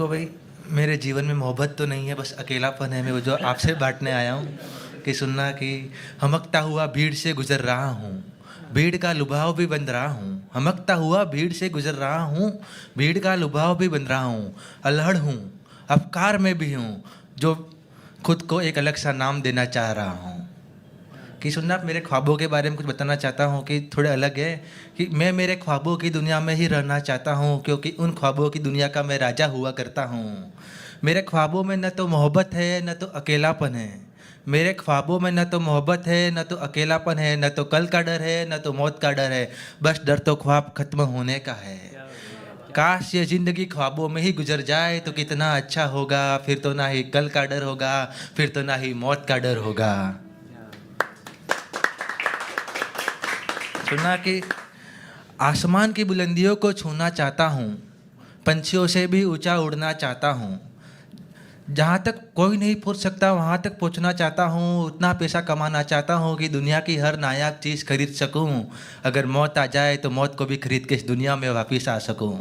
तो भाई मेरे जीवन में मोहब्बत तो नहीं है, बस अकेलापन है। मैं वो जो आपसे बांटने आया हूँ कि सुनना कि हमकता हुआ भीड़ से गुजर रहा हूँ, भीड़ का लुभाव भी बन रहा हूँ। हमकता हुआ भीड़ से गुजर रहा हूँ, भीड़ का लुभाव भी बन रहा हूँ। अल्हड़ हूँ, अफकार में भी हूँ, जो खुद को एक अलग सा नाम देना चाह रहा हूँ। कि सुनना, आप मेरे ख्वाबों के बारे में कुछ बताना चाहता हूँ कि थोड़े अलग है। कि मैं मेरे ख्वाबों की दुनिया में ही रहना चाहता हूँ, क्योंकि उन ख्वाबों की दुनिया का मैं राजा हुआ करता हूँ। मेरे ख्वाबों में न तो मोहब्बत है न तो अकेलापन है। मेरे ख्वाबों में न तो मोहब्बत है न तो अकेलापन है, न तो कल का डर है न तो मौत का डर है। बस डर तो ख्वाब खत्म होने का है। काश ये ज़िंदगी ख्वाबों में ही गुजर जाए तो कितना अच्छा होगा। फिर तो ना ही कल का डर होगा, फिर तो ना ही मौत का डर होगा। सुना कि आसमान की बुलंदियों को छूना चाहता हूँ, पंछियों से भी ऊंचा उड़ना चाहता हूँ। जहाँ तक कोई नहीं पहुँच सकता वहाँ तक पहुँचना चाहता हूँ। उतना पैसा कमाना चाहता हूँ कि दुनिया की हर नायाब चीज़ खरीद सकूँ। अगर मौत आ जाए तो मौत को भी खरीद के इस दुनिया में वापस आ सकूँ।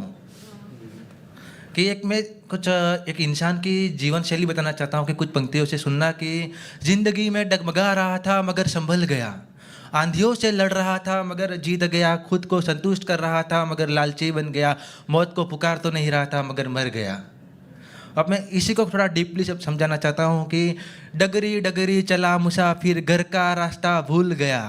कि एक इंसान की जीवन शैली बताना चाहता हूँ कि कुछ पंक्तियों से सुनना कि जिंदगी में डगमगा रहा था मगर संभल गया, आंधियों से लड़ रहा था मगर जीत गया, खुद को संतुष्ट कर रहा था मगर लालची बन गया, मौत को पुकार तो नहीं रहा था मगर मर गया। अब मैं इसी को थोड़ा डीपली समझाना चाहता हूँ कि डगरी डगरी चला मुसाफिर, घर का रास्ता भूल गया,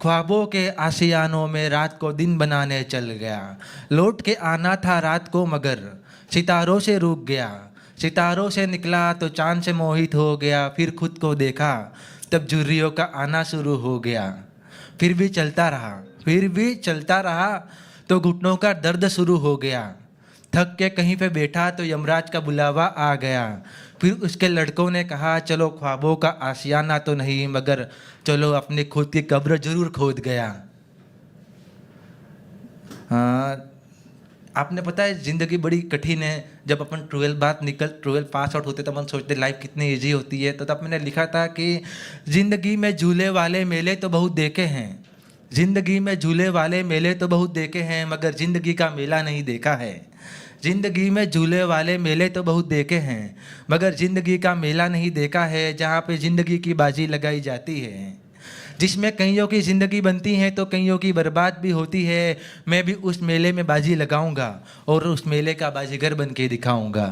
ख्वाबों के आशियानों में रात को दिन बनाने चल गया। लौट के आना था रात को मगर सितारों से रुक गया, सितारों से निकला तो चांद से मोहित हो गया। फिर खुद को देखा तब झुर्रियों का आना शुरू हो गया। फिर भी चलता रहा, फिर भी चलता रहा तो घुटनों का दर्द शुरू हो गया। थक के कहीं पे बैठा तो यमराज का बुलावा आ गया। फिर उसके लड़कों ने कहा चलो ख्वाबों का आशियाना तो नहीं मगर चलो अपनी खुद की कब्र जरूर खोद गया। हाँ, आपने पता है ज़िंदगी बड़ी कठिन है। जब अपन 12 पास आउट होते तो अपन सोचते लाइफ कितनी इजी होती है। तो तब मैंने लिखा था कि ज़िंदगी में झूले वाले मेले तो बहुत देखे हैं, ज़िंदगी में झूले वाले मेले तो बहुत देखे हैं मगर ज़िंदगी का मेला नहीं देखा है। ज़िंदगी में झूले वाले मेले तो बहुत देखे हैं मगर ज़िंदगी का मेला नहीं देखा है, जहाँ पे ज़िंदगी की बाजी लगाई जाती है, जिसमें कईयों की ज़िंदगी बनती है तो कईयों की बर्बाद भी होती है। मैं भी उस मेले में बाजी लगाऊंगा और उस मेले का बाजीगर बन के दिखाऊंगा।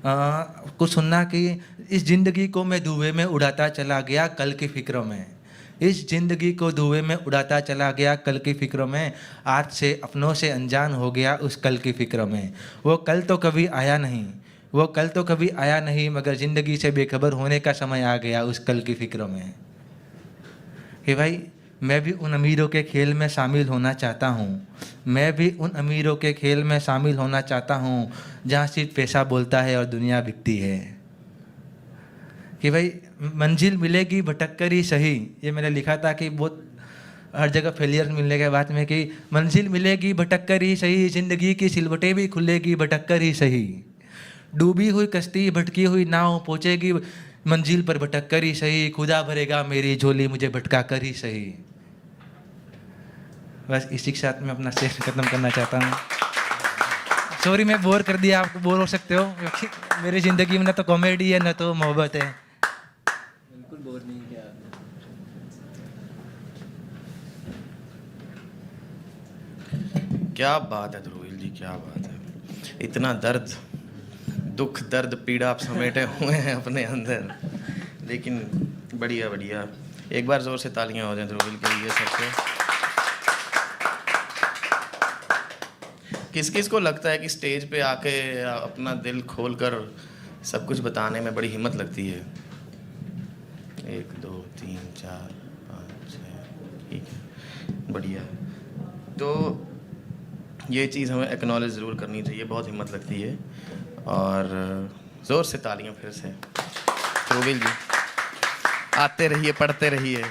कुछ सुनना कि इस ज़िंदगी को मैं धुएं में उड़ाता चला गया कल की फ़िक्रों में, इस ज़िंदगी को धुएं में उड़ाता चला गया कल की फ़िक्रों में। आज से अपनों से अनजान हो गया उस कल की फ़िक्र में। वो कल तो कभी आया नहीं, वो कल तो कभी आया नहीं मगर ज़िंदगी से बेखबर होने का समय आ गया उस कल की फ़िक्र में। कि भाई मैं भी उन अमीरों के खेल में शामिल होना चाहता हूँ, मैं भी उन अमीरों के खेल में शामिल होना चाहता हूँ जहाँ सिर्फ पैसा बोलता है और दुनिया बिकती है। कि भाई मंजिल मिलेगी भटक कर ही सही, ये मैंने लिखा था कि बहुत हर जगह फेलियर मिलने के बाद में कि मंजिल मिलेगी भटक कर ही सही, ज़िंदगी की सिलवटें भी खुलेगी भटक कर ही सही, डूबी हुई कश्ती भटकी हुई नाव पहुँचेगी मंजिल पर भटक कर ही सही, खुदा भरेगा मेरी झोली मुझे भटका कर ही सही। बस इसी के साथ मैं अपना सेशन खत्म करना चाहता हूँ। सॉरी मैं बोर कर दिया, आपको बोर हो सकते हो क्योंकि मेरी ज़िंदगी में ना तो कॉमेडी है ना तो मोहब्बत है। बिल्कुल बोर नहीं किया आपने। क्या बात है ध्रुवील जी, क्या बात है। इतना दर्द, दुख, दर्द, पीड़ा आप समेटे हुए हैं अपने अंदर, लेकिन बढ़िया बढ़िया। एक बार ज़ोर से तालियां हो जाएं ध्रुवील के लिए सबसे। किस किस को लगता है कि स्टेज पे आके अपना दिल खोल कर सब कुछ बताने में बड़ी हिम्मत लगती है? 1 2 3 4 5 6, ठीक है, बढ़िया। तो ये चीज़ हमें एक्नॉलेज ज़रूर करनी चाहिए, बहुत हिम्मत लगती है। और ज़ोर से तालियां फिर से ध्रुवील जी। आते रहिए, पढ़ते रहिए।